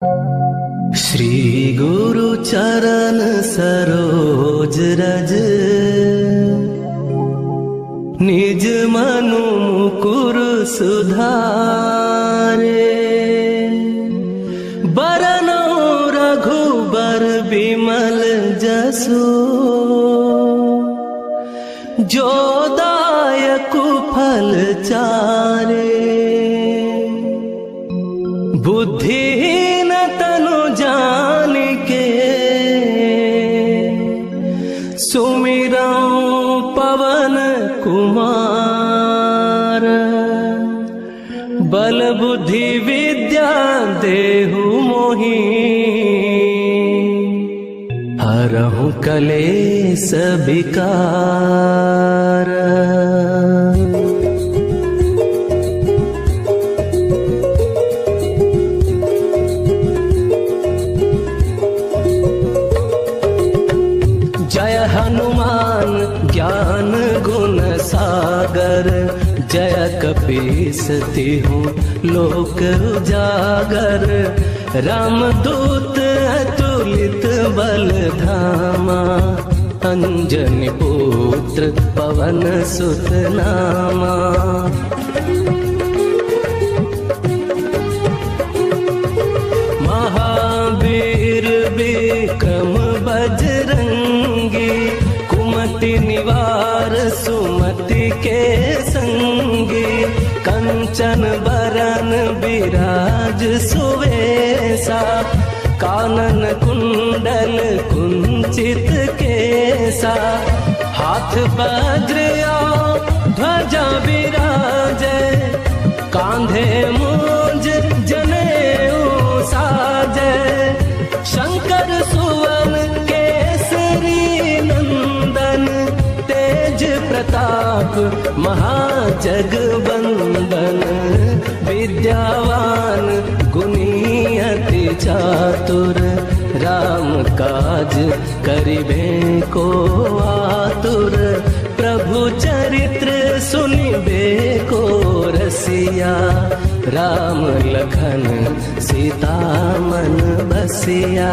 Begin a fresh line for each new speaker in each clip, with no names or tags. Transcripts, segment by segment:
श्री गुरु चरण सरोज रज, निज मनु मुकुर सुधारे। बरनौ रघुबर बिमल जसु, जो दायक फल चारे। बुद्धिहीन तनु जानिके, सुमिरौ पवन कुमार। बल बुद्धि विद्या देहु मोहि, हरहु कलेस विकार। जय हनुमान ज्ञान गुण सागर, जय कपीस तिहु लोक उजागर। रामदूत अतुलित बल धामा, अंजनी पुत्र पवन सुत नामा। महावीर विक्रम बजरंगी, कुमति निवार सुमति के संगी। कंचन बरन बिराज सुवेशा, कानन कुंडल कुंचित केसा। हाथ वज्र ध्वजा विराजे, कांधे मूंज जनेऊ साजे। शंकर सुवन केसरी नंदन, तेज प्रताप महाजगवंदन। विद्यावान गुणी अति चातुर, राम काज करिबे को आतुर। प्रभु चरित्र सुनिबे को रसिया, राम लखन सीता मन बसिया।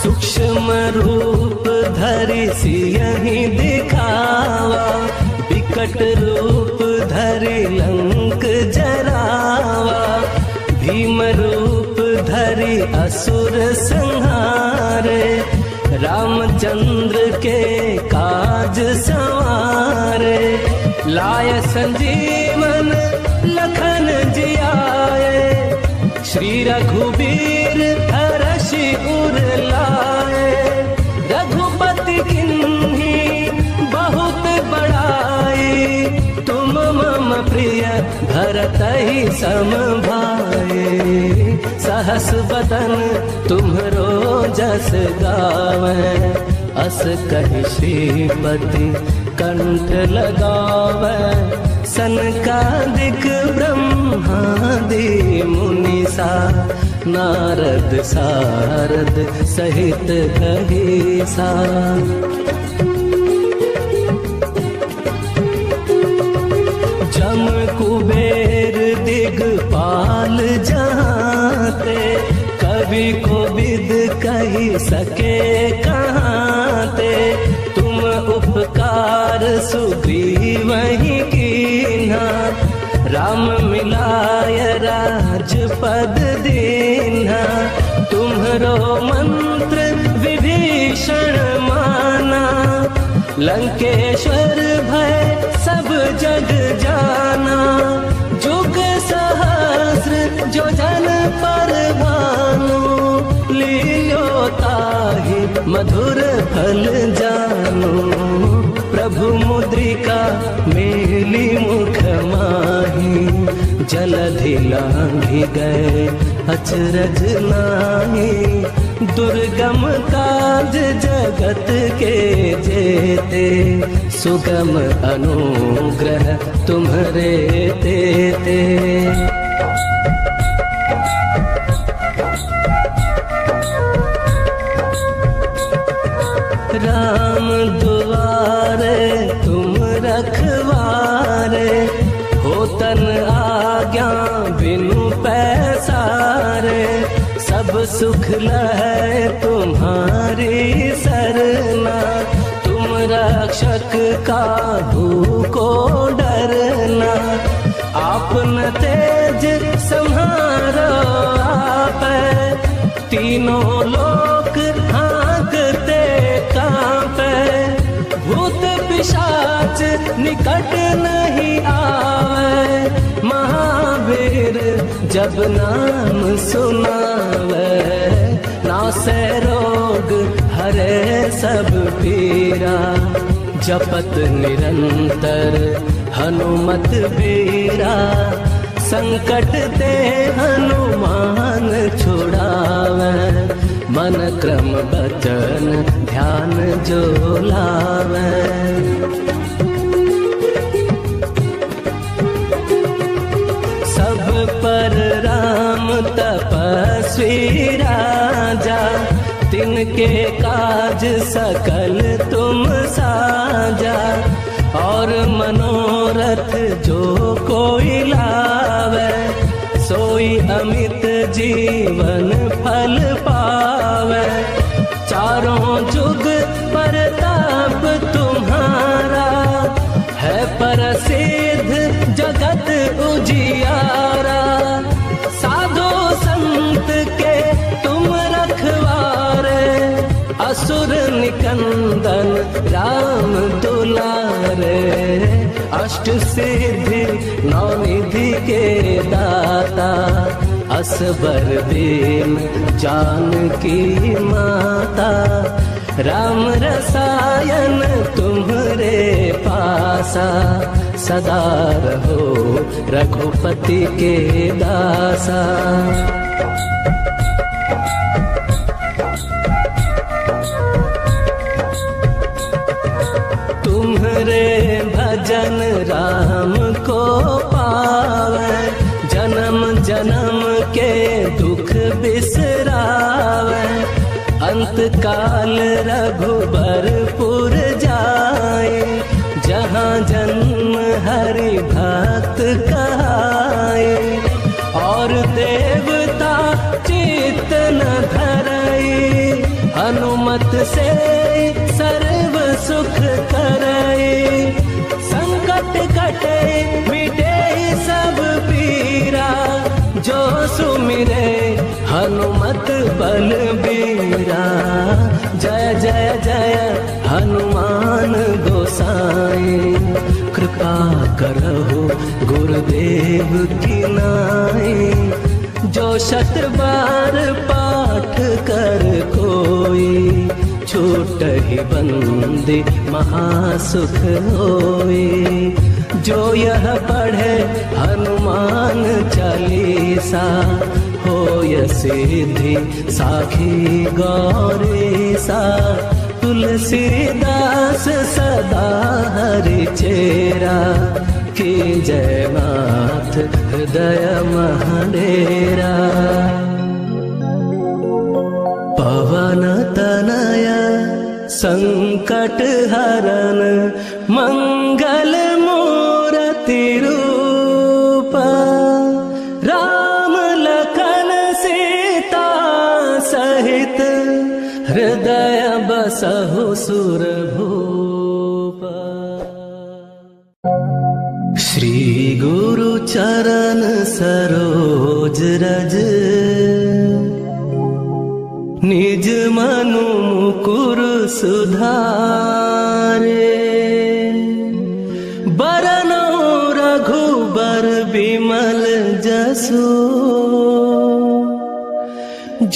सूक्ष्म रूप धरि सियहि दिखावा, विकट रूप धरि लंक जरावा। भीम रूप धरि असुर संहारे, रामचंद्र के काज संवारे। लाय संजीवन लखन जियाए, श्री रघुबीर हरषि उर लाए। रघुपति किन्ही बहुत बड़ाई, तुम मम प्रिय भरतहि सम भाई। सहस बदन तुम्हरो जस गावै, अस कहि श्रीपति कंठ लगावै। सनकादिक ब्रह्मादि मुनीसा, नारद सारद सहित कहीसा। जम कुबेर दिगपाल जाते, कवि कोविद कही सके कहाते। तुम उपकार सुग्रीवहि कीन्हा, राम मिलाय राजपद दीन्हा। तुम्हरो मंत्र विभीषण माना, लंकेश्वर भय सब जग जाना। जुग सहस्र जो जन पर भानु, लील्यो ताहि मधुर फल जानु। प्रभु मुद्रिका मेली मुख माही, जलधि लांघि गए अचरज नाहि। दुर्गम काज जगत के जेते, सुगम अनुग्रह तुम्हरे तेते। राम दुआरे तुम रख रखवारे, हो तन आज्ञा बिनु पैसारे, सब सुख लहै तुम्हारी सरना, तुम रक्षक काहू को डरना, आपन तेज सम्हारो आपै, तीनों लोक हाँकते कांपे, भूत पिशाच निकट नहीं आवे, महावीर जब नाम सुनावे, नासै रोग हरे सब पीरा, जपत निरंतर हनुमत बीरा, संकट ते हनुमान छुड़ावे, मन क्रम बचन ध्यान जो लावे। सब पर राम तपस्वी राजा, तिनके काज सकल तुम साजा, और मनोरथ जो कोई लावे, सोई अमित जीवन फल पावे, चारों जुग परताप तुम्हारा, है प्रसिद्ध जगत उजियारा, साधु संत के तुम रखवारे, असुर निकंदन राम दुलारे, अष्ट सिद्धि नौ निधि के दाता, असबर दीन जानकी माता, राम रसायन तुम्हरे पासा, सदा रहो रघुपति के दासा। तुम्हरे भजन राम को पावे, जन्म जन्म के दुख बिसरावे, अंत काल रघुबरपुर जाए, जहाँ जन्म हरि भक्त कहाए, और देवता चित्त न धरई, हनुमत से सर्व सुख करई, संकट कटे मिटे सब पीरा, जो सुमिरे हनुमत बलबीरा, जय जय जय हनुमान गोसाई, कृपा करहु गुरुदेव की नाई, जो शत बार पाठ कर कोई, छूटहि बंदी महासुख होई, जो यह पढ़े हनुमान चालीसा, होय सिद्धि साखी गौरीसा, तुलसीदास सदा हरि चेरा, की जय नाथ हृदय महडेरा। पवन तनय संकट हरन, मंगल मूर्ति रूप, राम लखन सीता सहित, हृदय बसहु सुरभूप। श्री गुरु चरण सरोज रज, निज मनु मुकुर सुधारे, बरनौ रघुबर बिमल जसु,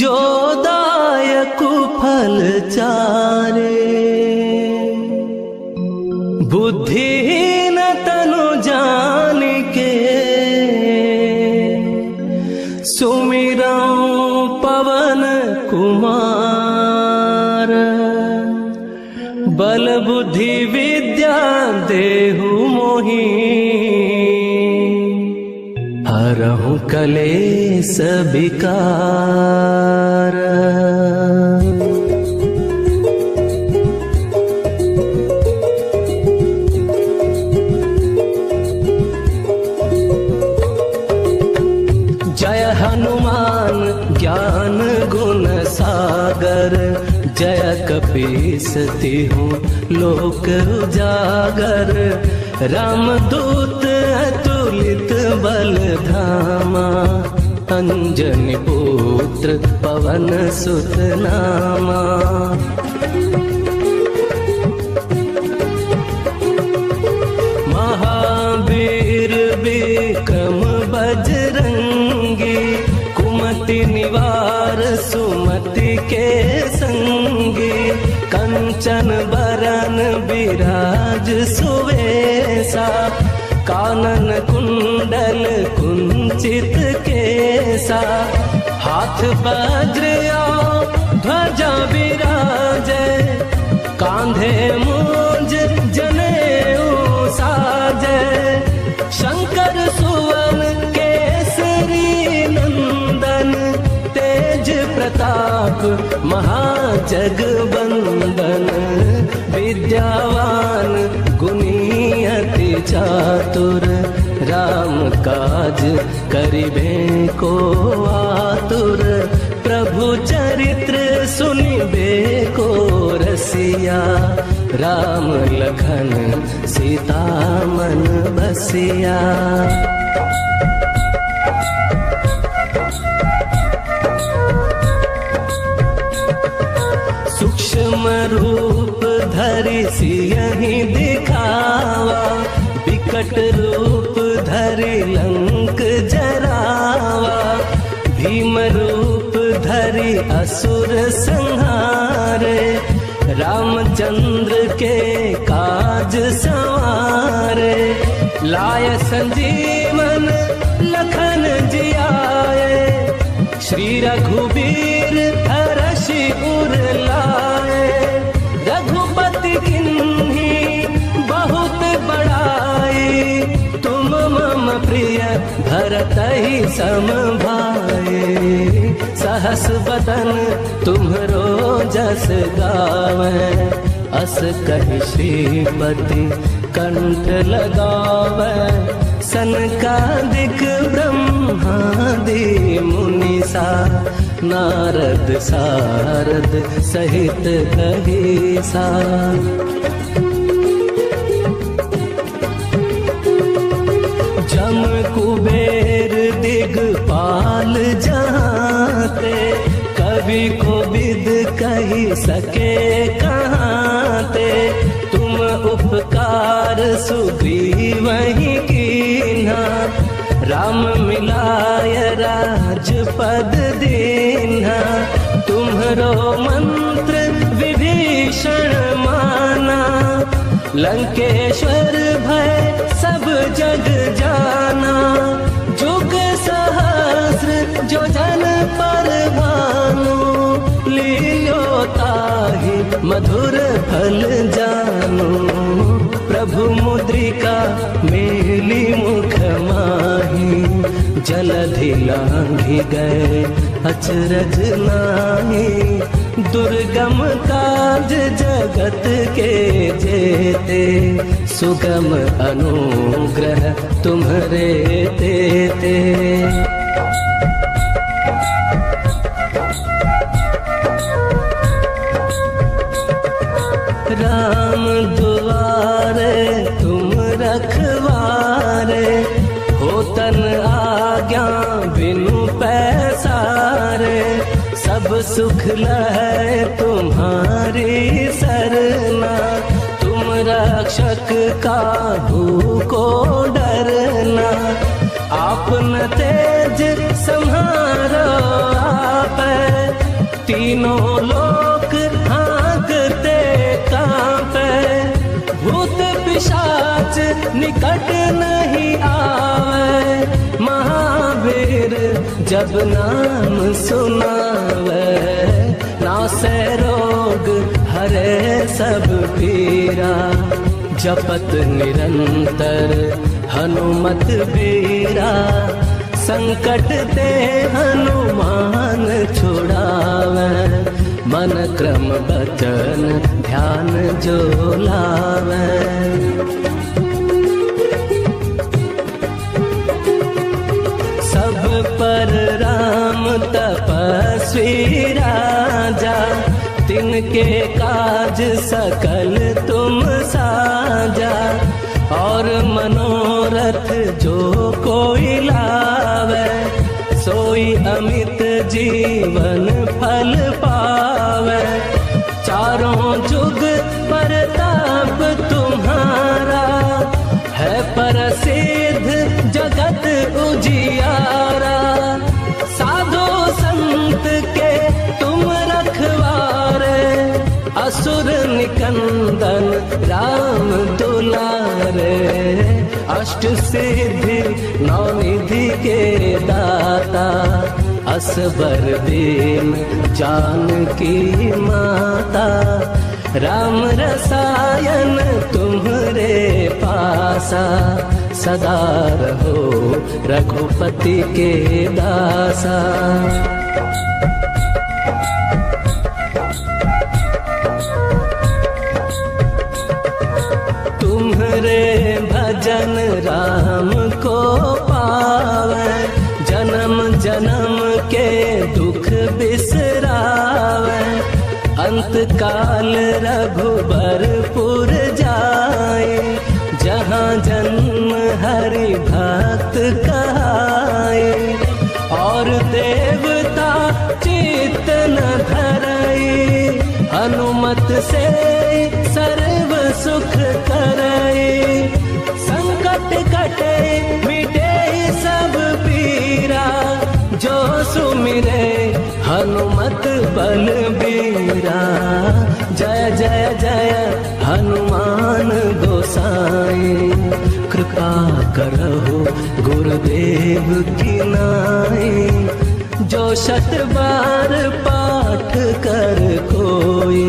जो दायक फल चारे, बुद्धिहीन तनु जानिके, सुमिरौ पवन कुमार, बल बुद्धि विद्या देहु मोहि, हरहु कलेस विकार। कपीसती हूँ लोक उजागर, रामदूत अतुलित बल धामा, अंजनी पुत्र पवन सुत नामा। महावीर विक्रम बजरंगी, कुमति निवार सुमति के संगी, कंचन बरन विराज सुवेशा, कानन कुंडल कुंचित केसा, हाथ वज्र ध्वजा विराजे, कांधे मूंज जनेऊ साजे, शंकर सुवन केसरी नंदन, तेज प्रताप महाजगवंदन, विद्यावान गुणी अति चातुर, राम काज करिबे को आतुर, प्रभु चरित्र सुनिबे को रसिया, राम लखन सीता मन बसिया। सूक्ष्म रूप धरि सियहि दिखावा, विकट रूप धरि लंक जरावा, भीम रूप धरि असुर संहारे, रामचंद्र के काज सवारे, लाय संजीवन लखन जियाए, श्री रघुबीर हरषि उर लाए, रघुपति किन्ही बहुत बड़ाई, तुम मम प्रिय भरतहि सम भाई, सहस बदन तुम्हरो जस गावे, अस कहि श्रीपति कंठ लगावे, सनकादिक ब्रह्मादि मुनीसा, नारद सारद सहित कहीसा। जम कुबेर दिगपाल जहाँते, कवि को विद कही सके कहाँते, तुम उपकार सुग्रीवहि कीन्हा, राम मिलाय राजपद दीन्हा, तुम्हरो मंत्र विभीषण माना, लंकेश्वर भय सब जग जाना, जुग सहस्र जो जन पर भानु, लियो ताहि मधुर फल जानु, प्रभु मुद्रिका मेली मुख माही, जलधि लांघि गए अचरज नाहि, दुर्गम काज जगत के जेते, सुगम अनुग्रह तुम्हरे तेते। राम दुआरे तुम रखवारे, होतन आज्ञा बिनु पैसारे, सब सुख लहै तुम्हारी सरना, तुम रक्षक काहू को डरना, आपन तेज सम्हारो आपै, तीनों लोक हाँकते कांपै, भूत पिशाच निकट नहीं आवे, महावीर जब नाम सुनावे, नासै रोग हरे सब पीरा, जपत निरंतर हनुमत बीरा, संकट ते हनुमान छुड़ावे, मन क्रम बचन ध्यान जो लावे। सब पर राम तपस्वी राजा, जिनके काज सकल तुम साजा, और मनोरथ जो कोई लावे, सोई अमित जीवन फल पावे। चारों जुग परताप तुम्हारा, है प्रसिद्ध जगत उजियारा। साधु संत के तुम रखवारे, असुर निकंदन राम दुलारे। अष्ट सिद्धि नौनिधि के दाता, असबर दीन जानकी माता। राम रसायन तुम्हरे पासा, सदा रहो रघुपति के दासा। तुम्हरे भजन राम को पावे, जन्म जन्म के दुख बिसरावे। अंत काल रघुबरपुर जाए, जहाँ जन्म हरि भक्त कहाए। और देवता चित्त न धरई, हनुमत से सर्व सुख करई। संकट कटे मिटे सब पीरा, जो सुमिरे हनुमत बलबीरा। जय जय जय हनुमान गोसाई, कृपा करहु गुरुदेव की नाई। जो शत बार पाठ कर कोई,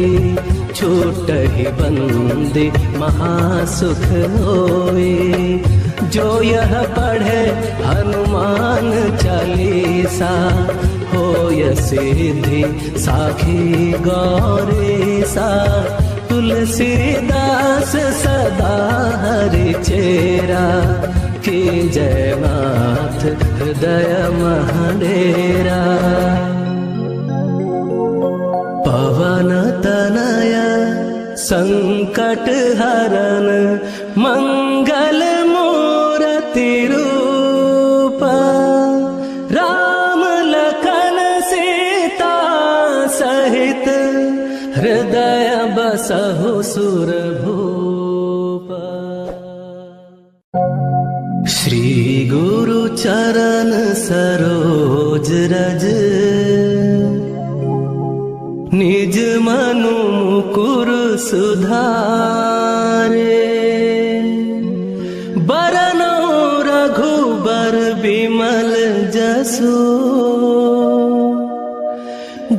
छूटहि बंदी महासुख होई। जो यह पढ़े हनुमान चालीसा, होय सिद्धि साखी गौरीसा। तुलसीदास सदा हरि चेरा, की जय नाथ हृदय महडेरा। पवन तनय संकट हरन, मंगल मूर्ति रूप। राम लखन सीता सहित, हृदय बसहु सुरभूप। श्री गुरु चरण सरोज रज, निज मनु मुकुर सुधारे। बरनौ रघुबर बिमल जसु,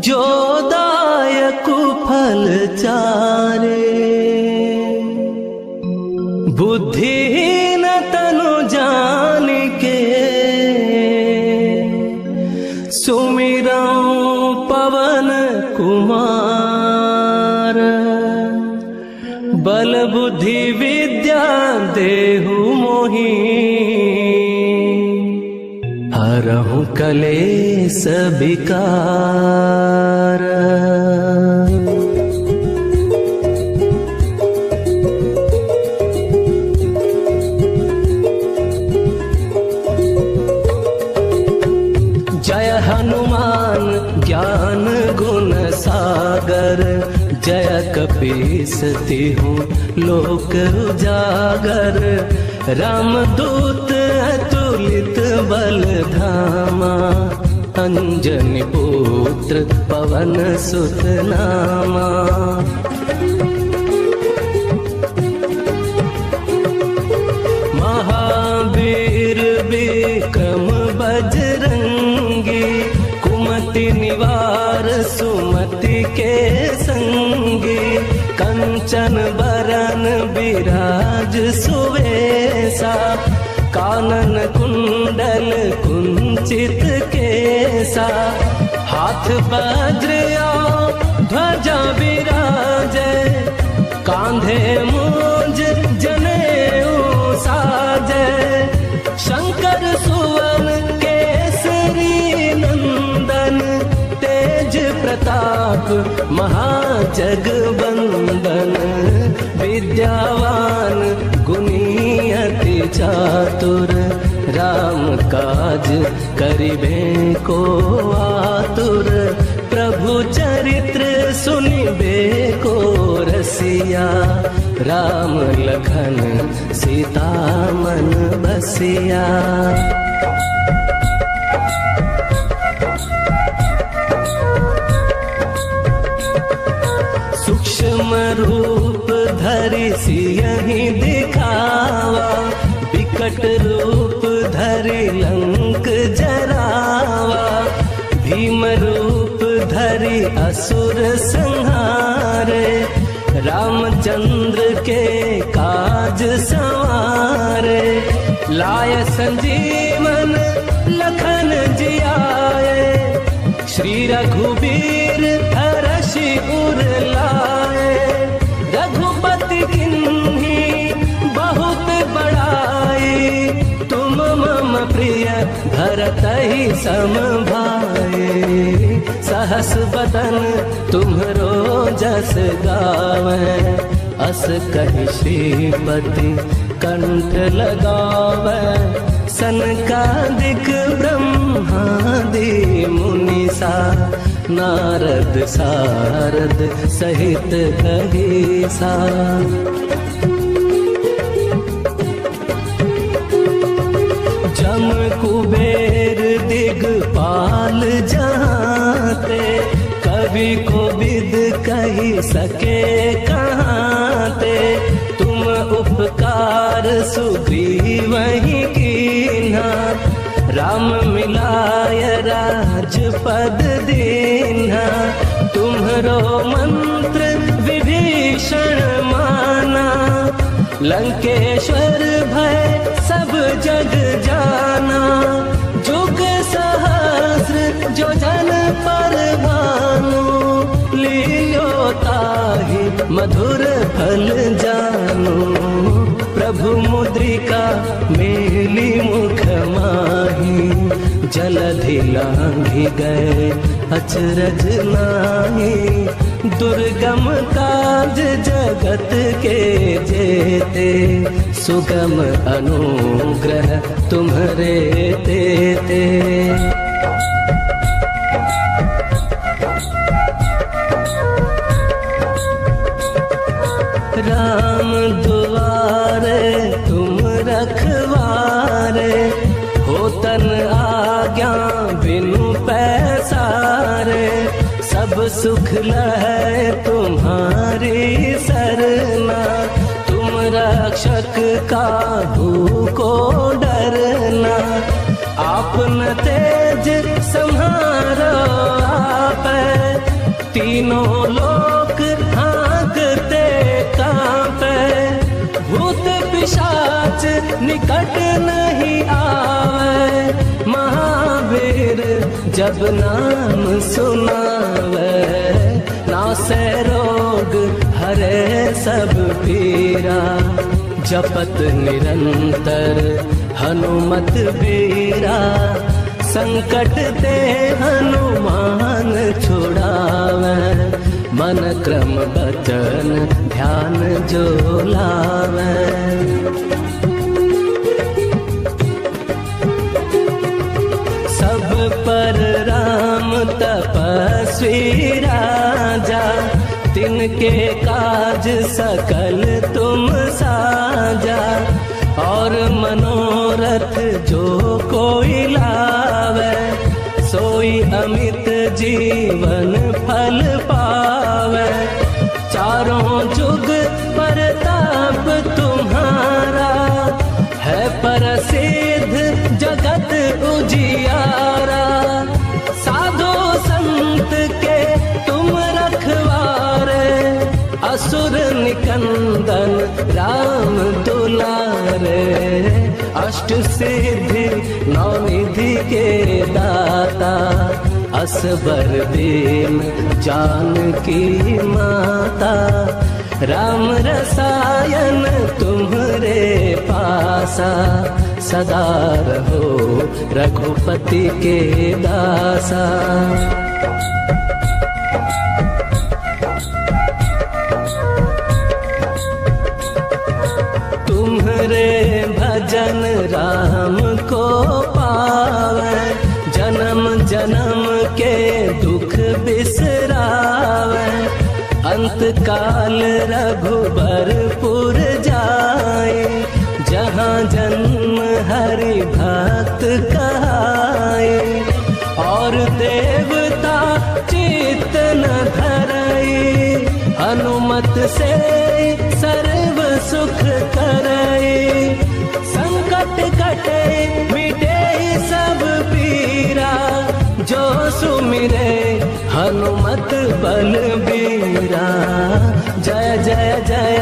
जो दायकु फल चारे। बुद्धिहीन तनु जानिके, सुमिरौ पवन कुमार। बल बुद्धि विद्या देहु मोहि, हरहु कलेस विकार। जय हनुमान ज्ञान गुण सागर, जय कपीस तिहु लोक उजागर। रामदूत अतुलित बल धामा, अंजनी पुत्र पवन सुत नामा। महावीर विक्रम बजरंगी, कुमति निवार सुमति के संगी। कंचन बरन विराज सुवेसा, कानन कुंडल कुंचित केसा। हाथ वज्र ध्वजा विराजे, कांधे मूंज जनेऊ साजे। शंकर सुवन केसरी नंदन, तेज प्रताप महाजगबंदन, विद्यावान गुणी अति चातुर, राम काज करिबे को आतुर, प्रभु चरित्र सुनिबे को रसिया, राम लखन सीता मन बसिया। सूक्ष्म रूप धरि सियहि दिखावा, विकट रूप धरि लंक जरावा, भीम रूप धरि असुर संहारे, रामचंद्र के काज संवारे, लाय संजीवन लखन जियाए, श्री रघुबीर हरषि उर लाए, रघुपति किन्ही बहुत बड़ाई, तुम मम प्रिय भरतहि सम भाई, सहस बदन तुम्हरो जस गावै, अस कहि श्रीपति कंठ लगावै, सनकादिक ब्रह्मादि मुनीसा, नारद सारद सहित कहीसा। जम कुबेर दिगपाल जहाँते, कवि को विद कही सके कहाँते, तुम उपकार सुग्रीवहि कीन्हा, राम मिलाय राजपद दीन्हा, तुम्हरो मंत्र विभीषण माना, लंकेश्वर भय सब जग जाना, जुग सहस्र जो जन पर भानु, लील्यो ताहि मधुर फल जानु, प्रभु मुद्रिका मेली मुख माही, जलधि लांघि गए अचरज नाहि, दुर्गम काज जगत के जेते, सुगम अनुग्रह तुम्हरे तेते। राम दुआरे तुम रखवारे, होतन आज्ञा बिनु पैसारे, सब सुख लहै तुम्हारी सरना, तुम रक्षक काहू को डरना, आपन तेज सम्हारो आपै, तीनों लोक हाँकते कांपै, भूत पिशाच निकट नहीं आवे, महावीर जब नाम सुनावे, नासै रोग हरे सब पीरा, जपत निरंतर हनुमत बीरा, संकट ते हनुमान छुड़ावे, मन क्रम बचन ध्यान जो लावे। सब पर राम तपस्वी राजा, तिनके काज सकल तुम साजा, और मनोरथ जो कोई लावे, सोई अमित जीवन फल पावे, चारों जुग परताप तुम्हारा, है प्रसिद्ध जगत उजियारा, साधु संत के तुम रखवारे, असुर निकंदन राम दुलारे, अष्ट सिद्धि नौ निधि के दाता, असबर दीन जानकी माता, राम रसायन तुम्हरे पासा, सदा रहो रघुपति के दासा। भजन राम को पावे, जन्म जन्म के दुख बिसरावे। अंत काल रघुबरपुर जाए, जहाँ जन्म हरि भक्त कहाए। और देवता चित्त न धरई, हनुमत से सर्व सुख करई। संकट कटे मिटे सब पीरा, जो सुमिरे हनुमत बलबीरा। जय जय जय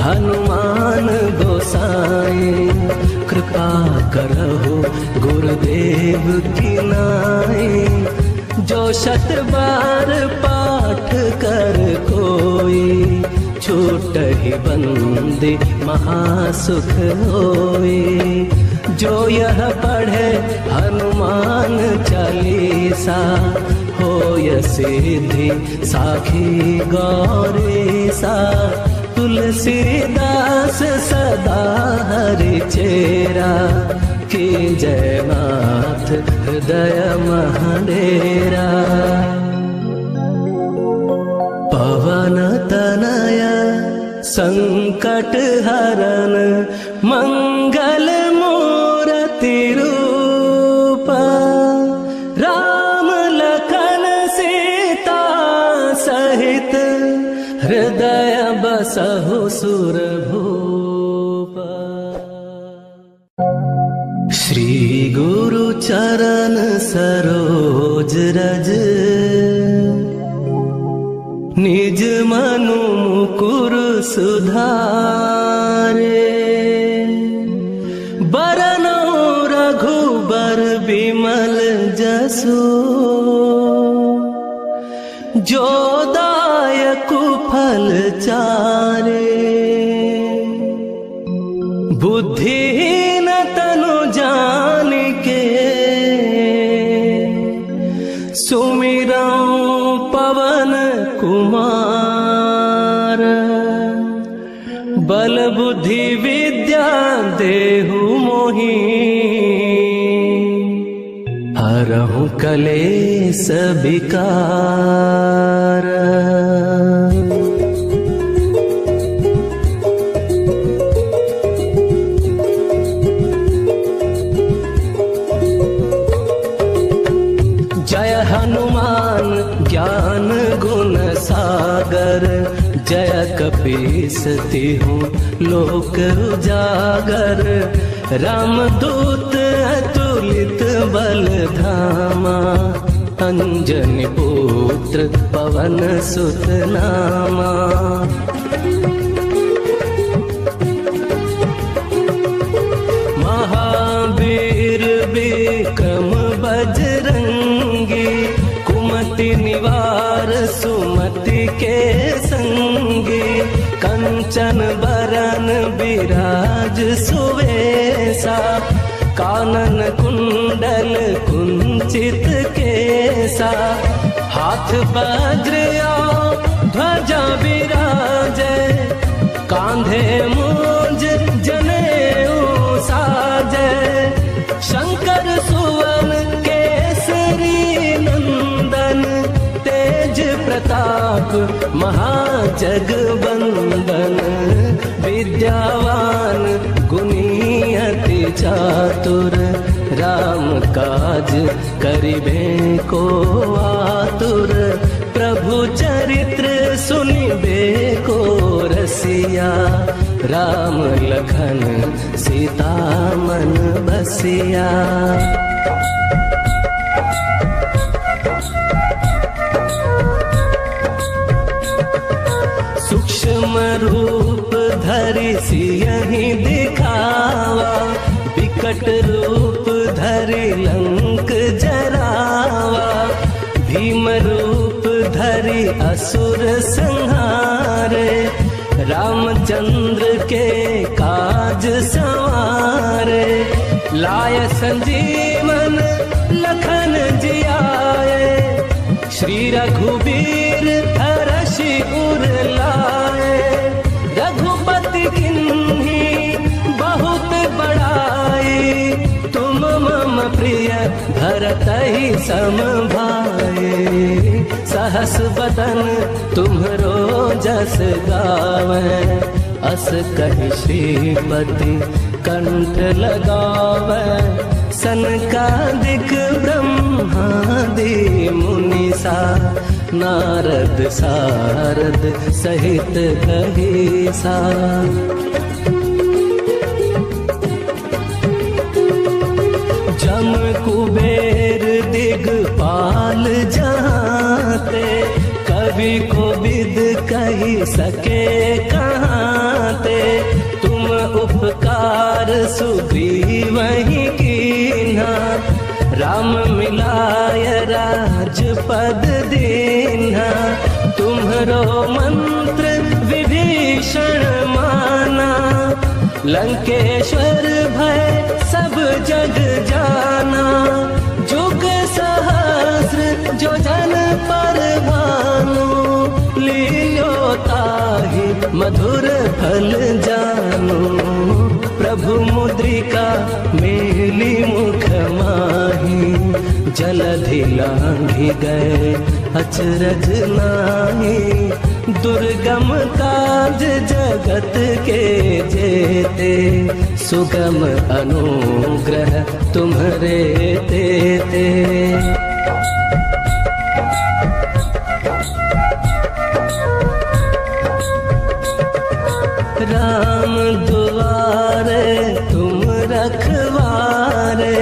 हनुमान गोसाई, कृपा करहु गुरुदेव की नाई। जो शत बार पाठ कर कोई, छूटहि बंदी महासुख होई। जो यह पढ़े हनुमान चालीसा, होय सिद्धि साखी गौरीसा। तुलसीदास सदा हरि चेरा, की जय नाथ हृदय महडेरा। पवन तनय संकट हरन, मंगल मूर्ति रूप। राम लखन सीता सहित, हृदय बसहु सुरभूप। श्री गुरु चरण सरोज रज, निज मनु मुकुर सुधारे। बरनौ रघुबर बिमल जसु, जो दायकु फल चारे। बुद्धिहीन तनु जानिके, सुमिरौ पवन कुमार। बल बुद्धि विद्या देहु मोहि, हरहु कलेस विकार। जय हनुमान ज्ञान गुण सागर, जय कपीस तिहु लोक उजागर। रामदूत अतुलित बल धामा, अंजनी पुत्र पवन सुत नामा। महावीर विक्रम बजरंगी, कुमति निवार सुमति के संगी। कंचन बरन बिराज सुवेसा, कानन कुंडल कुंचित केसा। हाथ वज्र ध्वजा विराजे, कांधे मूंज जनेऊ साजे। शंकर सुवन केसरी नंदन, तेज प्रताप महाजगवंदन। विद्यावान गुणी अति चातुर, राम काज करिबे को आतुर। प्रभु चरित्र सुनिबे को रसिया, राम लखन सीता मन बसिया। सूक्ष्म रूप धरि सियहि दिखावा, विकट रूप धरि लंक जरावा। भीम रूप धरि असुर संहारे, रामचंद्र के काज संवारे। लाय संजीवन लखन जियाए, श्री रघुबीर हरषि उर लाए। रघुपति किन्ही बहुत बड़ा भरत ही समभाए। सहस बदन तुम्हरो जस गावे, अस कहि श्रीपति कंठ लगावे। सनकादिक ब्रह्मादि मुनीसा, नारद सारद सहित कहीसा। जम कुबेर दिगपाल जाते, कवि को विद कही सके कहाते। तुम उपकार सुग्रीव ही कीन्हा, राम मिलाय राजपद दीन्हा। तुम्हरो मंत्र विभीषण माना, लंकेश्वर भय सब जग जाना। जुग सहस्र जो जन पर भानु, लील्यो ताहि मधुर फल जानु। प्रभु मुद्रिका मेली मुख माही, जलधि लांघि गए अचरज नाहि। दुर्गम काज जगत के जेते, सुगम अनुग्रह तुम्हरे तेते। राम दुआरे तुम रखवारे,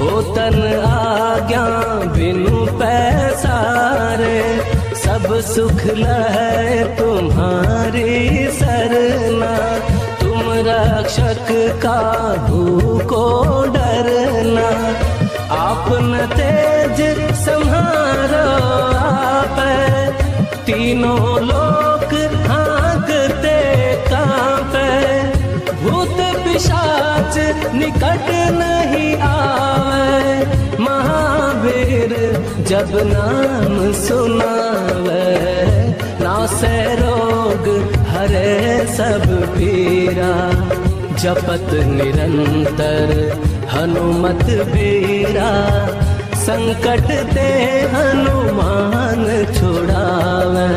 होतन आज्ञा बिनु पैसारे। सब सुख लहै तुम्हारी सरना, तुम रक्षक काहू को डरना। आपन तेज सम्हारो आपै, तीनों लोक हाँकते कांपै। भूत पिशाच निकट नहीं आवे, महावीर जब नाम सुनावे। नासै रोग हरे सब पीरा, जपत निरंतर हनुमत बीरा। संकट ते हनुमान छुड़ावे,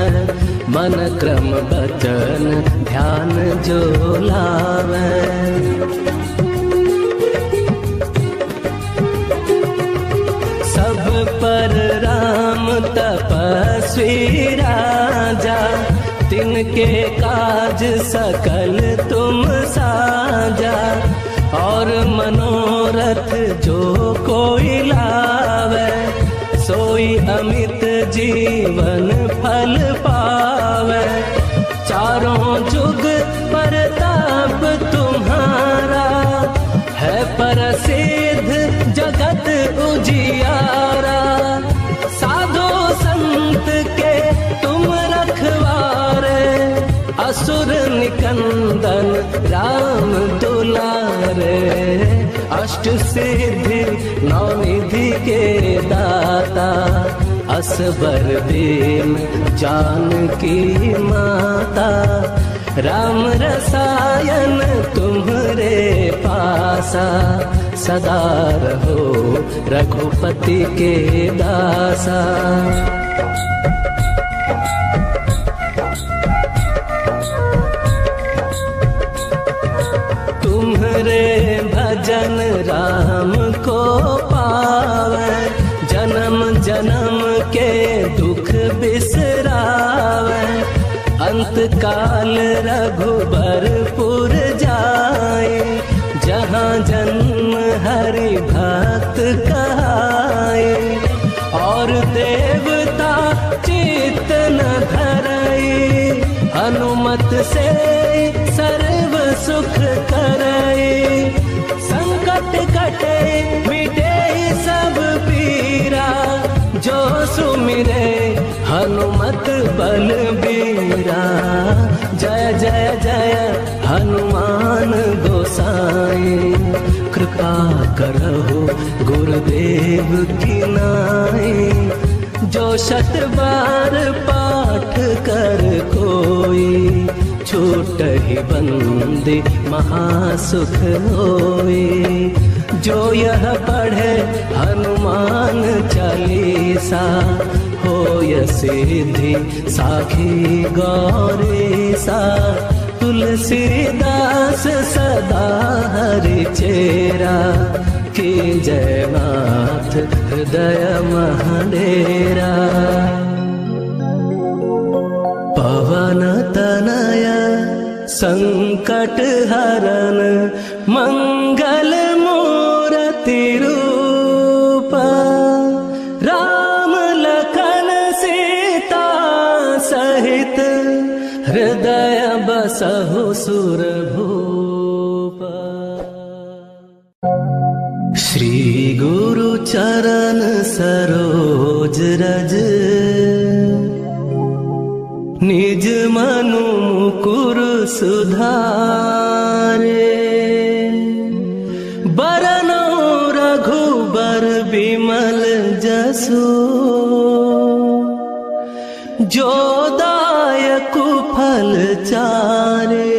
मन क्रम बचन ध्यान जो लावे। सब पर राम तपस्वी राजा, तिनके काज सकल तुम साजा। और मनोरथ जो कोई लावे, सोई अमित जीवन फल पावे। चारों जुग परताप तुम्हारा, है प्रसिद्ध जगत उजियारा। साधु संत के तुम रखवारे, असुर निकंदन राम दुलारे। अष्ट सिद्धि नौ निधि के दाता, असबर दीन जानकी माता। राम रसायन तुम्हरे पासा, सदा रहो रघुपति के दासा। तुम्हरे भजन राम को पावे, जन्म जन्म के दुख बिसरावे। अंत काल रघुबरपुर जाए, जहाँ जन्म हरि भक्त कहाए। और देवता चित्त न धरई, हनुमत से सर्व सुख करई। संकट कटे मिटे सब पीरा, जो सुमिरे हनुमत बलबीरा। जय जय जय हनुमान गोसाई, कृपा करहु गुरुदेव की नाई। जो शत बार पाठ कर कोई, छूटहि बंदी महासुख होई। जो यह पढ़े हनुमान चालीसा, होय सिद्धि साखी गौरीसा। तुलसीदास सदा हरि चेरा, की जयनाथ हृदय महडेरा। पवन तनय संकट हरन, मंगल मूर्ति रूप। राम लखन सीता सहित, हृदय बसहु सुरभूप। श्री गुरु चरण सरोज रज, निज मनु मुकुर सुधारे। बरनौ रघुबर बिमल जसु, जो दायक फल चारे।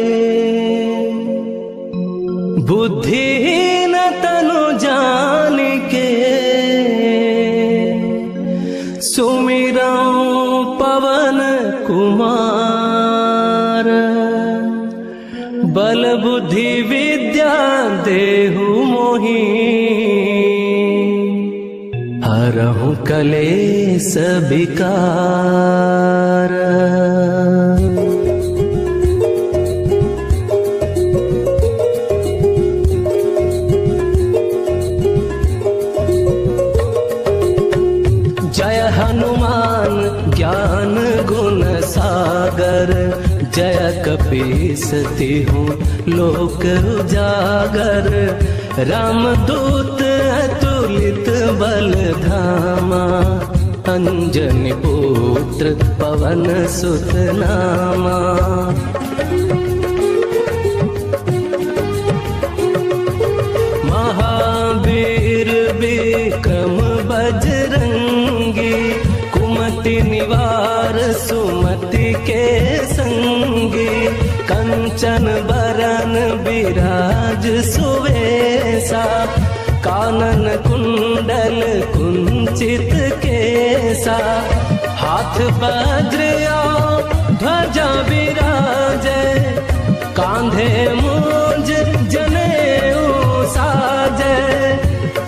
बुद्धिहीन तनु जानिके, सुमिरौ पवन कुमार। बल बुद्धि विद्या देहु मोहि, हरहु कलेस विकार। जय हनुमान ज्ञान गुण सागर, जय कपीस तिहु लोक उजागर। रामदूत अतुलित बल धामा, अंजनी पुत्र पवन सुत नामा। महावीर विक्रम बजरंगी, कुमति निवार सुमति के संगी। कंचन बरन बिराज सुवेसा, कानन कुंडल कुंचित केसा। हाथ वज्र ध्वजा विराजे, कांधे मूंज जनेऊ साजे।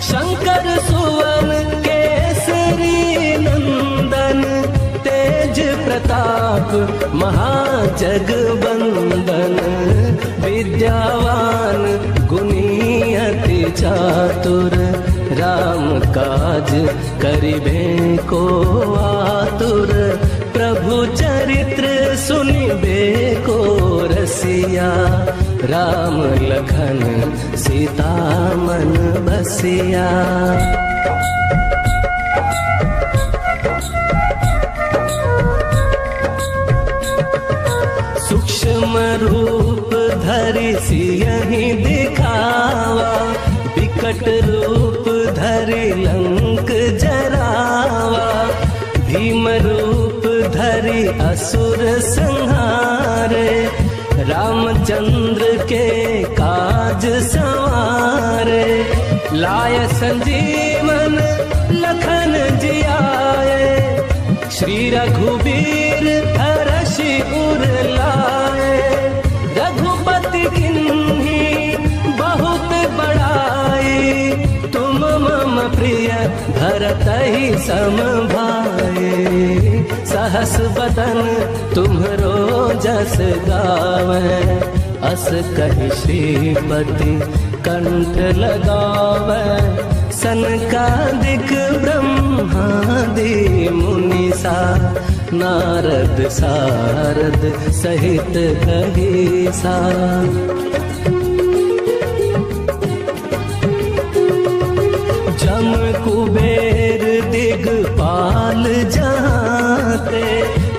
शंकर सुवन केसरी नंदन, तेज प्रताप महाजगवंदन। विद्यावान गुणी अति चातुर, राम काज करिबे को आतुर। प्रभु चरित्र सुनिबे को रसिया, राम लखन सीता मन बसिया। सूक्ष्म रूप धरि सियहि दिखावा, विकट रूप धरि लंक जरावा। भीम रूप धरि असुर संहारे, रामचंद्र के काज संवारे। लाय संजीवन लखन जियाए, श्री रघुबीर हरषि उर लाए। रघुपति किन्ही बहुत बड़ाई, तुम मम प्रिय भरतहि सम भाई। सहस बदन तुम्हरो जस गावै, अस कहि श्रीपति कंठ लगावै। सनकादिक ब्रह्मादि मुनीसा, नारद सारद सहित कहीसा। जम कुबेर दिगपाल जहाँते,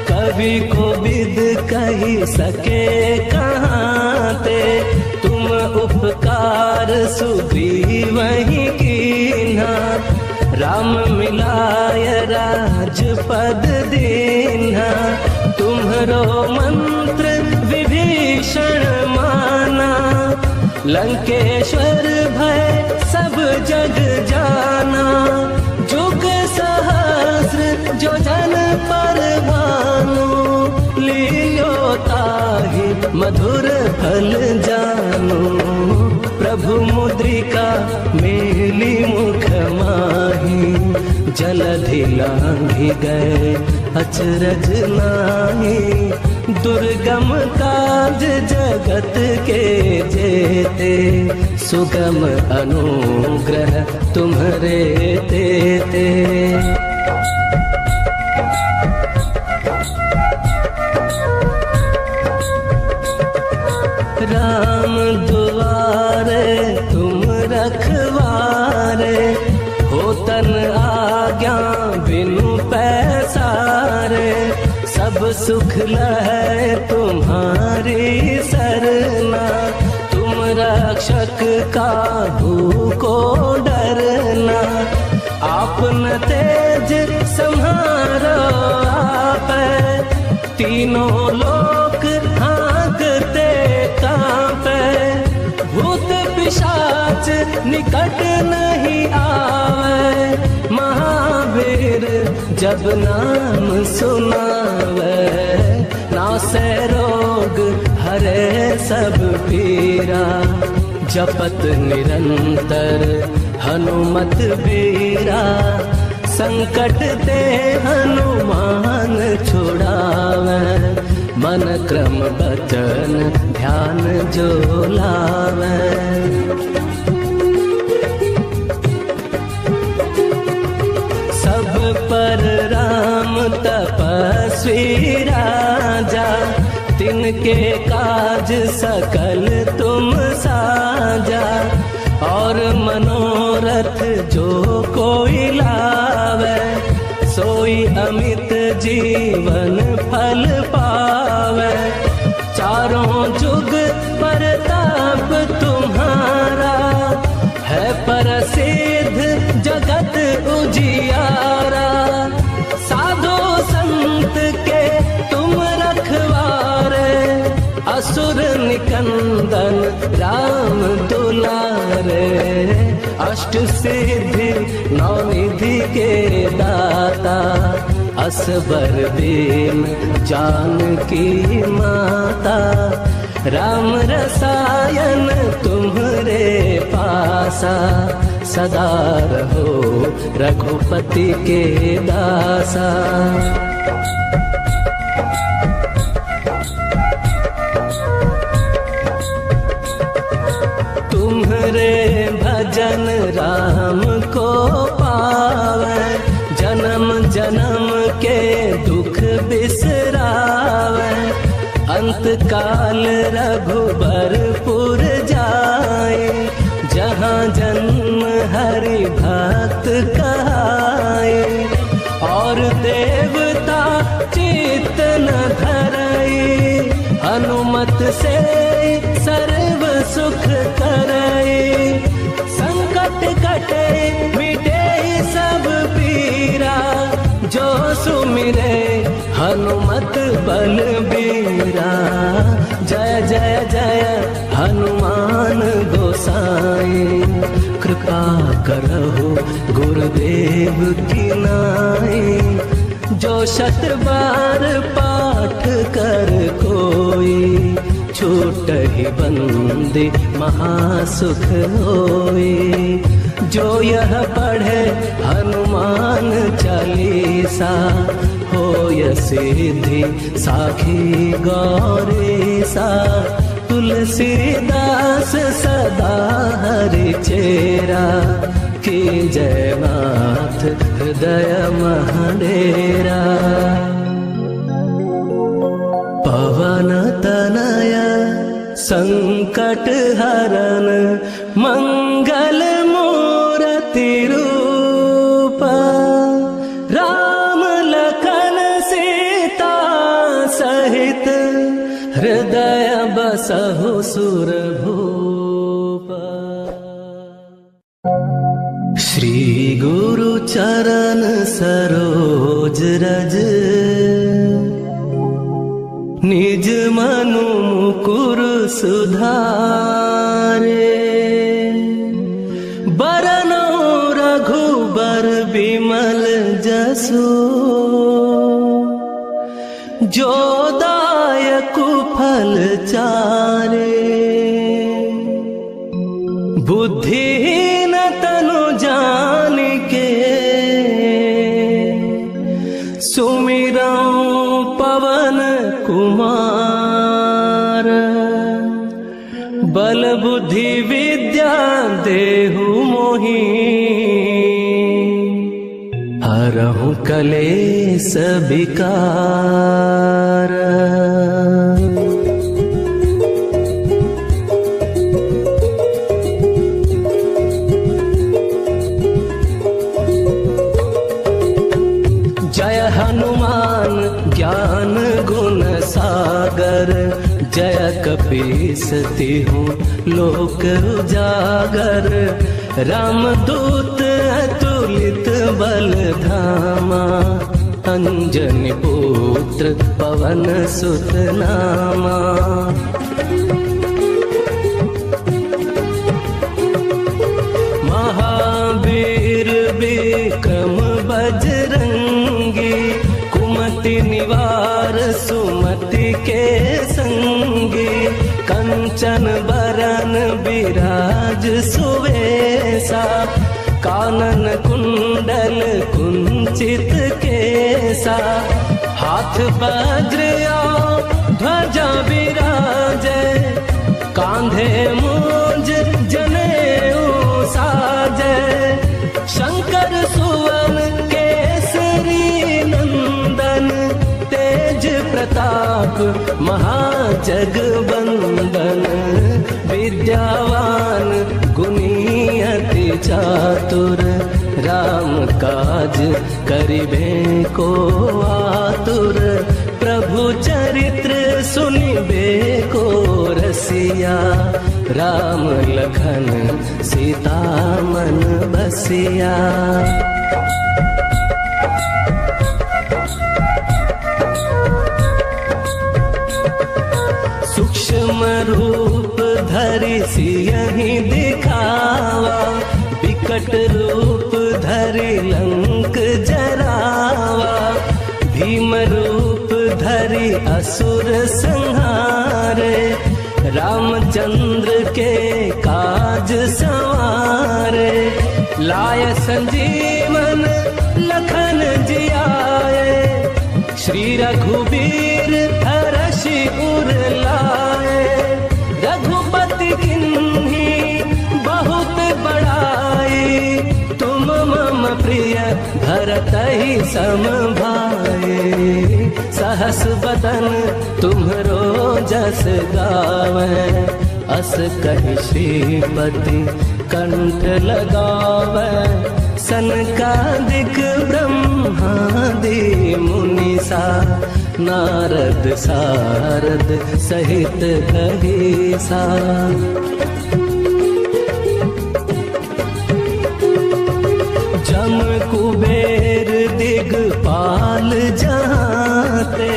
कवि कोविद कही सके कहाँते। तुम उपकार सुग्रीवहि कीन्हा, राम मिलाय राजपद दीन्हा। तुम्हरो मंत्र विभीषण माना, लंकेश्वर भय सब मेली मुख माही, जलधि लांघि गए अचरज नाही। दुर्गम काज जगत के जेते, सुगम अनुग्रह तुम्हरे तेते। राम दुआरे तुम रखवारे, हो तन आज्ञा बिनु पैसारे। सब सुख लहै तुम्हारी सरना, तुम रक्षक काहू को डरना। आपन तेज सम्हारो आपै, तीनों लोक हाँकते कांपे। भूत पिशाच निकट नहीं आवे, महावीर जब नाम सुनावे। नासै रोग हरे सब पीरा, जपत निरंतर हनुमत बीरा। संकट ते हनुमान छुड़ावे, मन क्रम बचन ध्यान जो लावे। सब पर राम तपस्वी राजा, तिनके काज सकल तुम साजा। और मनोरथ जो कोई लावे, सोई अमित जीवन फल पावे। चारों जुग परताप तुम्हारा, है प्रसिद्ध जगत उजियारा। साधु संत के तुम रखवारे, असुर निकंदन राम दुलारे। अष्ट सिद्धि नौ निधि के दाता, असबर दीन जानकी माता। राम रसायन तुम्हरे पासा, सदा रहो रघुपति के दासा। तुम्हरे भजन राम को पावे, जन्म जन्म के दुख बिसरावे। अंत काल रघुबरपुर जाए, जहाँ जन्म हरि भक्त कहाए। और देवता चित्त न धरई, हनुमत से सर्व सुख करई। संकट कटे मिटे सब पीरा, जो सुमिरे हनुमत बलबीरा। जय जय जय हनुमान गोसाई, कृपा करहु गुरुदेव की नाई। जो शत बार पाठ कर कोई, छूटहि बंदी महासुख होई। जो यह पढ़े हनुमान चालीसा, होय सिद्धि साखी गौरीसा। तुलसीदास सदा हरि चेरा, की जय नाथ हृदय महडेरा। पवन तनय संकट हरन, मंगल मूर्ति रूप। राम लखन सीता सहित, हृदय बसहु सुरभूप। श्री गुरु चरण सरोज रज, निज मनु मुकुर सुधारे। बरनौ रघुबर बिमल जसु, जो दायकु फल चारे। बुद्धि मोही, हरहु कलेस विकार। जय हनुमान ज्ञान गुण सागर, जय कपीस तिहु लोक उजागर। रामदूत अतुलित बल धामा, अंजनी पुत्र पवन सुत नामा। महावीर विक्रम बजरंगी, कुमति निवार सुमति के संगी। कंचन बरन विराज सुवेशा, कानन कुंडल कुंचित केसा। हाथ वज्र ध्वजा विराजे, कांधे मूंज जनेऊ साजे। शंकर सुवन केसरी नंदन, तेज प्रताप महाजगवंदन। विद्यावान गुणी अति चातुर, राम काज करिबे को आतुर। प्रभु चरित्र सुनिबे को रसिया, राम लखन सीता मन बसिया। सूक्ष्म रूप धरि सियहि दिखावा, विकट रूप धरि लंक जरावा। भीम रूप धरि असुर संहारे, रामचंद्र के काज सवारे। लाय संजीवन लखन जियाए, श्री रघुबीर हरषि उर लाए। रघुपति किन्ही बहुत बड़ाई, तुम मम प्रिय भरतहि सम भाई। सहस बदन तुम्हरो जस गावै, अस कहि श्रीपति कंठ लगावै। सनकादिक ब्रह्मादि मुनीसा, नारद सारद सहित कहीसा। जम कुबेर दिगपाल जहाँते,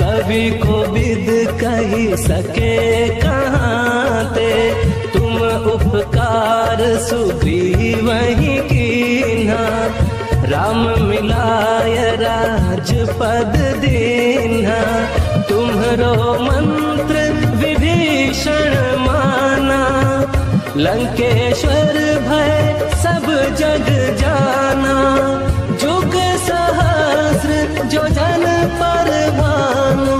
कवि को विद कही सके कहाँते। तुम उपकार सुग्रीवहि कीन्हा, राम मिलाय राजपद दीन्हा। तुम्हरो मंत्र विभीषण माना, लंकेश्वर भय सब जग जाना। जुग सहस्र जो जन पर भानु,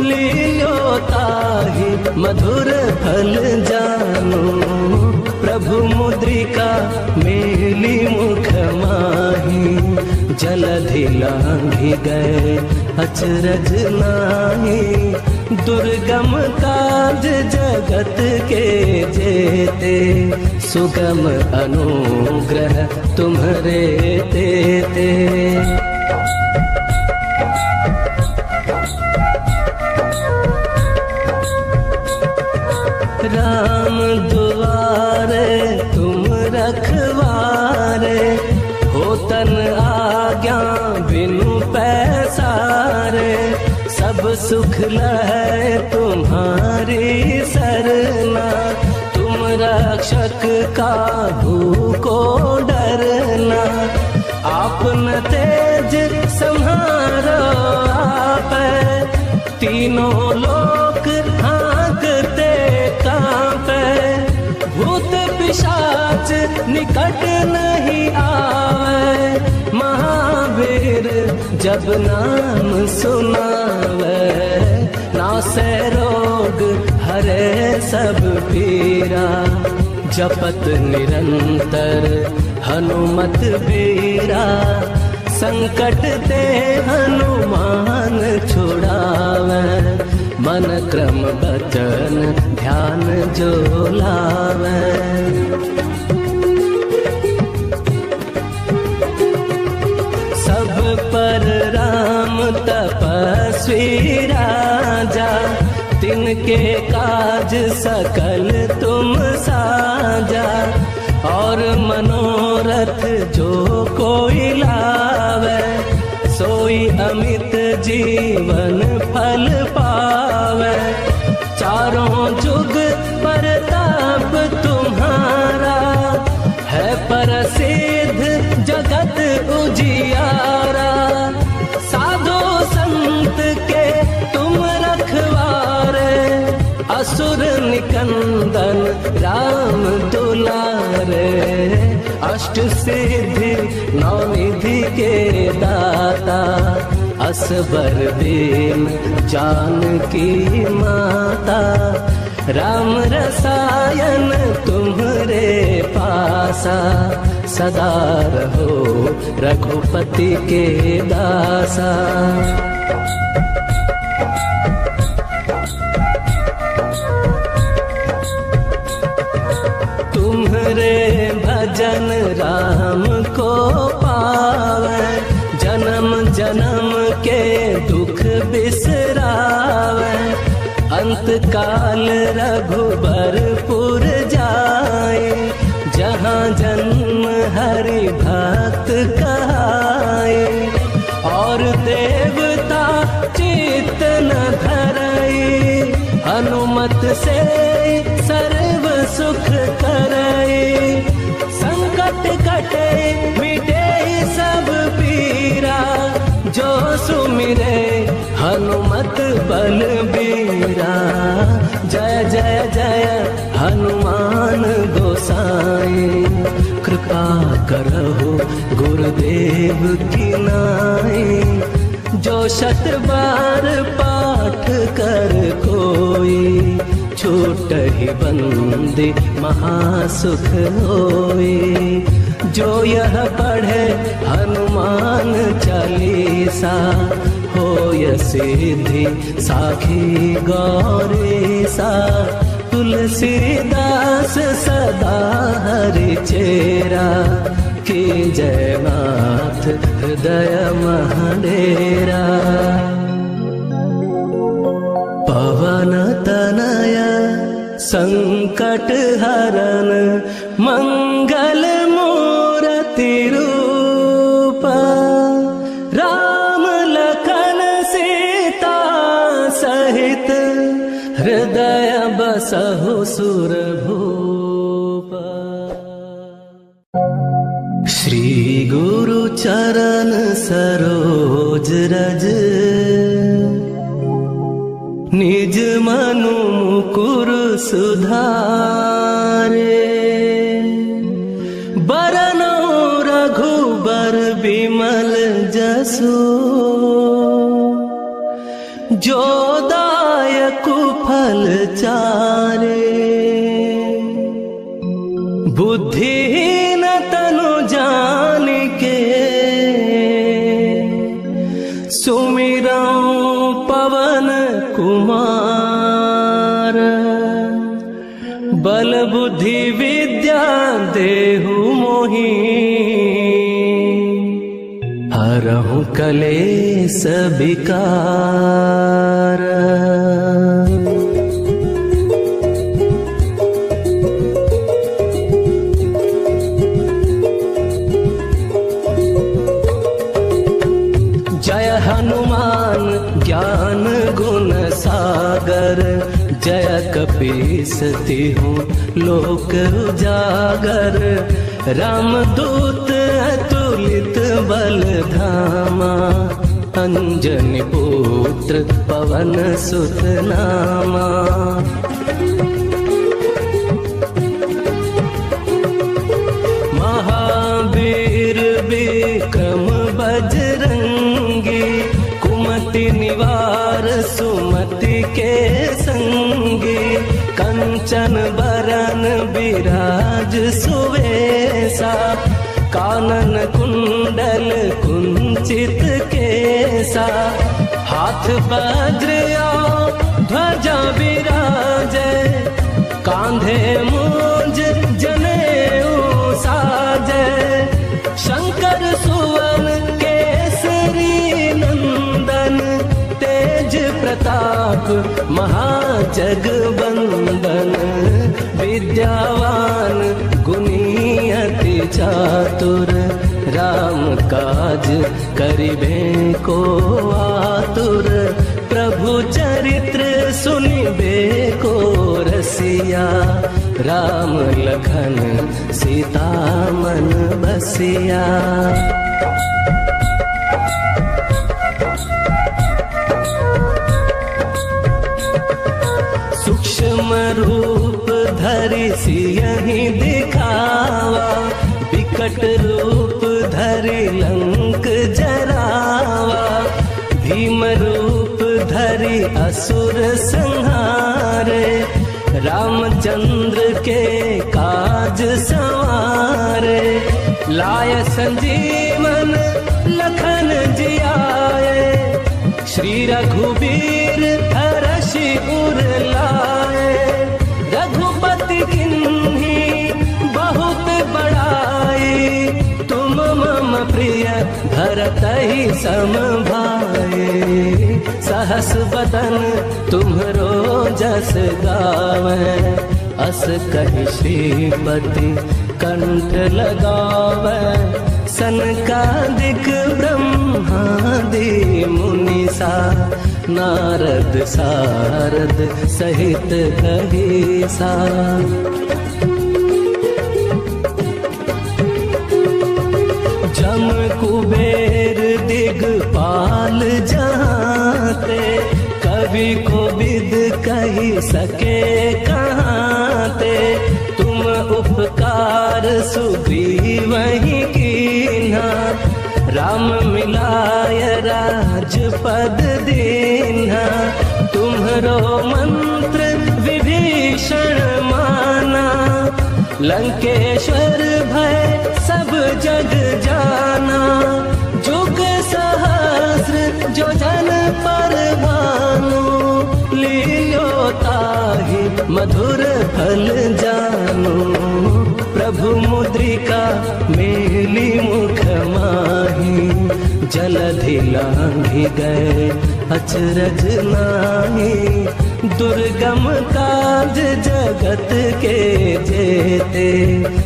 लियो ताहि मधुर फल जानु। प्रभु मुद्रिका मेली मुख माही, जलधि लांघि गए अचरज नाहि। दुर्गम काज जगत के जेते, सुगम अनुग्रह तुम्हरे तेते। राम दुआरे तुम रखवारे, होतन आज्ञा बिनु पैसारे। सब सुख लहै तुम्हारी सरना, तुम रक्षक काहू को डरना। आपन तेज सम्हारो आपै, तीनों लोक हाँकते कांपै। भूत पिशाच निकट नहीं आवे, महावीर जब नाम सुनावे। नासै रोग हरे सब पीरा, जपत निरंतर हनुमत बीरा, संकट ते हनुमान छुड़ावे, मन क्रम बचन ध्यान जो लावे। सब पर राम तपस्वी राजा, तिनके काज सकल तुम साजा, और मनोरथ जो कोई लावे, सोई अमित जीवन फल पावे। चारों जुग परताप तुम्हारा, है प्रसिद्ध जगत उजियारा। साधु संत के तुम रखवारे, असुर निकंदन राम दुलारे। अष्ट सिद्धि नौ निधि के दाता, असबर दीन जानकी माता। राम रसायन तुम्हरे पासा, सदा रहो रघुपति के दासा। तुम्हरे भजन राम को पावे, जन्म जन्म के दुख बिसरावे। अंत काल रघुबरपुर जाए, जहाँ जन्म हरि भक्त कहाए। और देवता चित्त न धरई, हनुमत से सर्व सुख करई। संकट कटे मिटे सब पीरा, जो सुमिरे हनुमत बलबीरा। जय जय जय हनुमान गोसाई, कृपा करहु गुरुदेव की नाई। जो शत बार पाठ कर कोई, छूटहि बंदी महासुख होई। जो यह पढ़े हनुमान चालीसा, होय सिद्धि साखी गौरीसा। तुलसीदास सदा हरि चेरा, की जय नाथ हृदय महडेरा। पवन तनय संकट हरन, मंगल मूर्ति रूप। राम लखन सीता सहित, हृदय बसहु सुरभूप। श्री गुरु चरण सरोज रज, निज मनु मुकुर सुधारे। बरनौ रघुबर बिमल जसु, जो दायकु फल चारे। बुद्धिहीन तनु जानिके, सुमिरौ पवन कुमार। बल बुद्धि विद्या देहु मोहि, हरहु कलेस विकार। जय हनुमान ज्ञान गुण सागर, जय कपीस तिहुँ लोक उजागर। रामदूत अतुलित बल धामा, अंजनी पुत्र पवन सुत नामा। महावीर विक्रम बजरंगी, कुमति निवार सुमति के संगी। कंचन बरन बिराज सुवेसा, कानन कुंडल कुंचित केसा, हाथ वज्र ध्वजा विराजे, कांधे मूंज जनेऊ साजे, शंकर सुवन केसरी नंदन, तेज प्रताप महाजगवंदन, विद्यावान गुणी अति चातुर, राम काज करिबे को आतुर, प्रभु चरित्र सुनिबे को रसिया, राम लखन सीता मन बसिया। सूक्ष्म रूप धरि सियहि दिखावा, विकट रूप धरि लंक जरावा, भीम रूप धरि असुर संहारे, रामचंद्र के काज संवारे, लाय संजीवन लखन जियाए, श्री रघुबीर हरषि उर लाए, रघुपति किन्हीं बहुत बड़ाई, तुम मम प्रिय भरतहि सम भाई, सहस बदन तुम्हरो जस गावै, अस कहि श्रीपति कंठ लगावै, सनकादिक ब्रह्मादि मुनीसा, नारद सारद सहित कहीसा। जम कुबेर दिगपाल जहाँते, कवि कोविद कही सके कहाँते, तुम उपकार सुग्रीवहि कीन्हा, राम मिलाय राजपद दीन्हा, तुम्हरो मंत्र विभीषण माना, लंकेश्वर भय सब जग जाना, जुग सहस्र जो जन पर भानु, लील्यो ताहि मधुर फल जानु, प्रभु मुद्रिका मेली मुख माही, जलधि लांघि गए अचरज नाहि, दुर्गम काज जगत के जेते,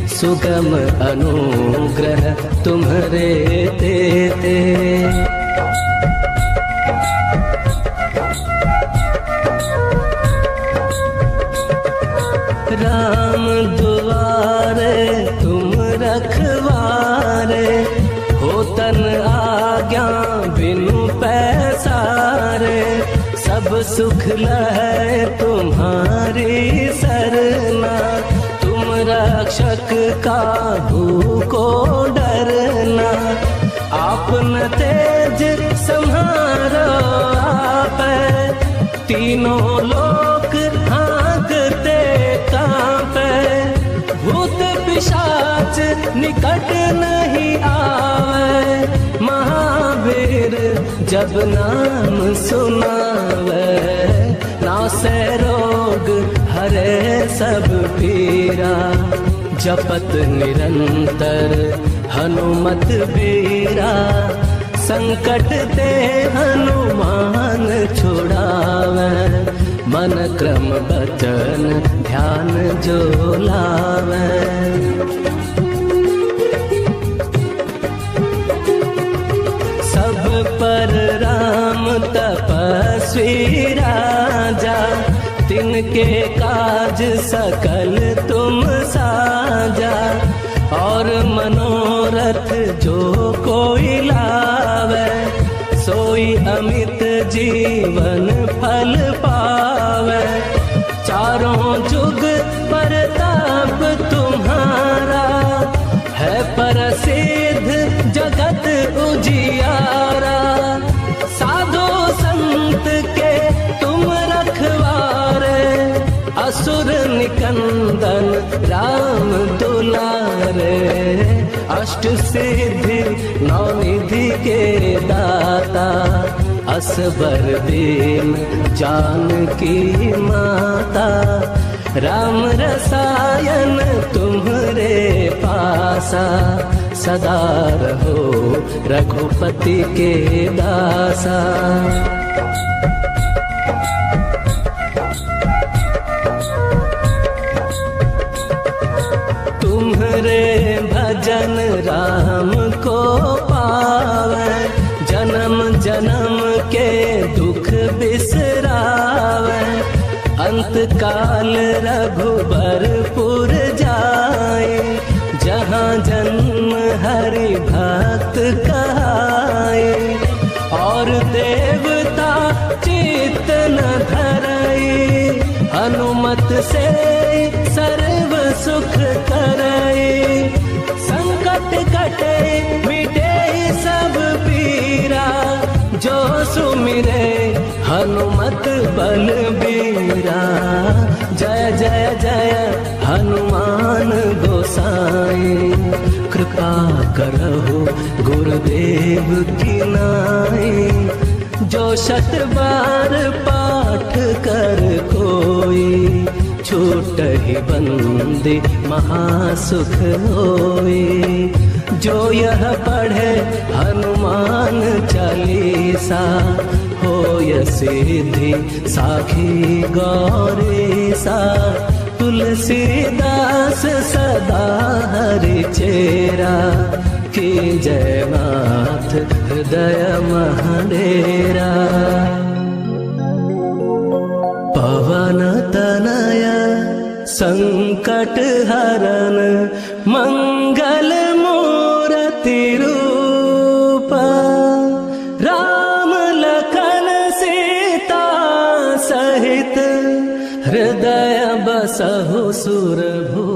सुगम अनुग्रह तुम्हरे तेते। राम दुआरे तुम रखवारे, होतन आज्ञा बिनु पैसारे, सब सुख लहै तुम्हारी सरना, तुम रक्षक काहू को डरना, आपन तेज सम्हारो आपै, तीनों लोक हाँकते कांपै, भूत पिशाच निकट नहीं आवे, महावीर जब नाम सुनावे, नासै रोग हरे सब पीरा, जपत निरंतर हनुमत बीरा, संकट ते हनुमान छुड़ावे, मन क्रम बचन ध्यान जो लावे। सब पर राम तपस्वी राजा, तिनके काज सकल तुम साजा, और मनोरथ जो कोई लावे, सोई अमित जीवन फल पावे, चारों जुग परताप तुम्हारा, है प्रसिद्ध जगत उजियारा, साधु संत के तुम रखवारे, असुर निकंदन राम दुलारे। अष्ट सिद्धि नौनिधि के दाता, असबर दीन जानकी माता, राम रसायन तुम्हरे पासा, सदा रहो रघुपति के दासा। तुम्हरे भजन राम को पावे, जन्म जन्म के दुख बिसरावे, अंत काल रघुबरपुर जाए, जहाँ जन्म हरि भक्त कहाए, और देवता चित्त न धरई, हनुमत से सर्व सुख करई, संकट कटे मिटे सब पीरा, जो सुमिरे हनुमत बलबीरा। जय जय जय हनुमान गोसाई, कृपा करहु गुरुदेव की नाई, जो शत बार पाठ कर कोई, छूटहि बंदी महासुख होई। जो यह पढ़े हनुमान चालीसा, होय सिद्धि साखी गौरीसा, तुलसीदास सदा हरि चेरा, की जय नाथ हृदय महडेरा। पवन तनय संकट हरन, मंगल मूर्ति रूप, राम लखन सीता सहित, हृदय बसहु सुरभूप।